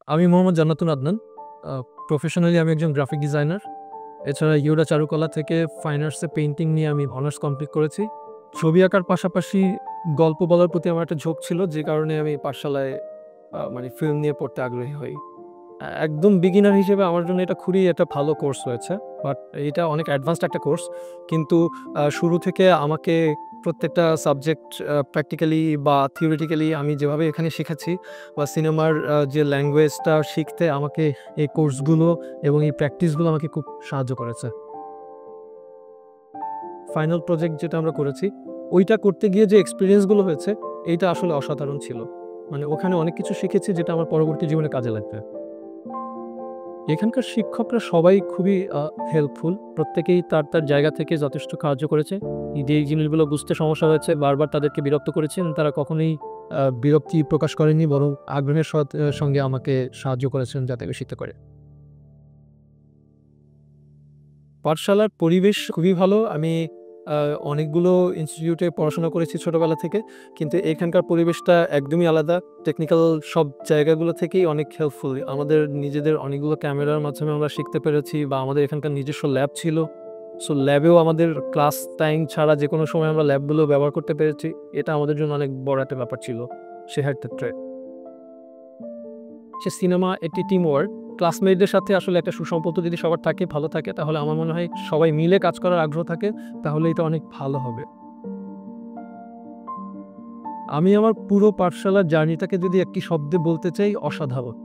আমি মোহাম্মদ জান্নাতুল আদনান। প্রফেশনালি আমি একজন গ্রাফিক ডিজাইনার। এছাড়া ইউরা চারুকলা থেকে ফাইন আর্টসে পেইন্টিং নিয়ে আমি অনার্স কমপ্লিট করেছি। ছবি আঁকার পাশাপাশি গল্প বলার প্রতি আমার একটা ঝোঁক ছিল, যে কারণে আমি পাঠশালায় মানে ফিল্ম নিয়ে পড়তে আগ্রহী হই। একদম বিগিনার হিসেবে আমার জন্য এটা খুবই একটা ভালো কোর্স হয়েছে। বাট এটা অনেক অ্যাডভান্সড একটা কোর্স। কিন্তু শুরু থেকে আমাকে প্রত্যেকটা সাবজেক্ট প্র্যাকটিক্যালি বা থিওরিটিক্যালি আমি যেভাবে এখানে শিখেছি বা সিনেমার যে ল্যাঙ্গুয়েজটা শিখতে আমাকে এই কোর্সগুলো এবং এই প্র্যাকটিসগুলো আমাকে খুব সাহায্য করেছে। ফাইনাল প্রজেক্ট যেটা আমরা করেছি, ওইটা করতে গিয়ে যে এক্সপেরিয়েন্সগুলো হয়েছে, এইটা আসলে অসাধারণ ছিল। মানে ওখানে অনেক কিছু শিখেছি যেটা আমার পরবর্তী জীবনে কাজে লাগবে। এখানকার শিক্ষকরা সবাই খুবই হেল্পফুল। প্রত্যেকেই তার জায়গা থেকে যথেষ্ট সাহায্য করেছে। যেই জিনিসগুলো বুঝতে সমস্যা হয়েছে বারবার তাদেরকে বিরক্ত করেছেন। তারা কখনোই বিরক্তি প্রকাশ করেননি, বরং আগ্রহের সঙ্গে আমাকে সাহায্য করেছেন যাতে আমি শিখতে পারি। পাঠশালার পরিবেশ খুবই ভালো। আমি আ অনেকগুলো ইনস্টিটিউটে পড়াশোনা করেছি ছোটবেলা থেকে। কিন্তু এখানকার পরিবেশটা একদমই আলাদা। টেকনিক্যাল সব জায়গাগুলো থেকেই অনেক হেল্পফুল। আমাদের নিজেদের অনেকগুলো ক্যামেরার মাধ্যমে আমরা শিখতে পেরেছি বা আমাদের এখানকার নিজস্ব ল্যাব ছিল। সো ল্যাবেও আমাদের ক্লাস টাইম ছাড়া যেকোনো সময় আমরা ল্যাবগুলো ব্যবহার করতে পেরেছি। এটা আমাদের জন্য অনেক বড় একটা ব্যাপার ছিল শেখার ক্ষেত্রে। সিনেমা একটি টিম ওয়ার্ক। ক্লাসমেটদের সাথে আসলে একটা সুসম্পর্ক যদি সবার থাকে, ভালো থাকে, তাহলে আমার মনে হয় সবাই মিলে কাজ করার আগ্রহ থাকে, তাহলে এটা অনেক ভালো হবে। আমি আমার পুরো পাঠশালার জার্নিটাকে যদি একটি শব্দে বলতে চাই, অসাধারণ।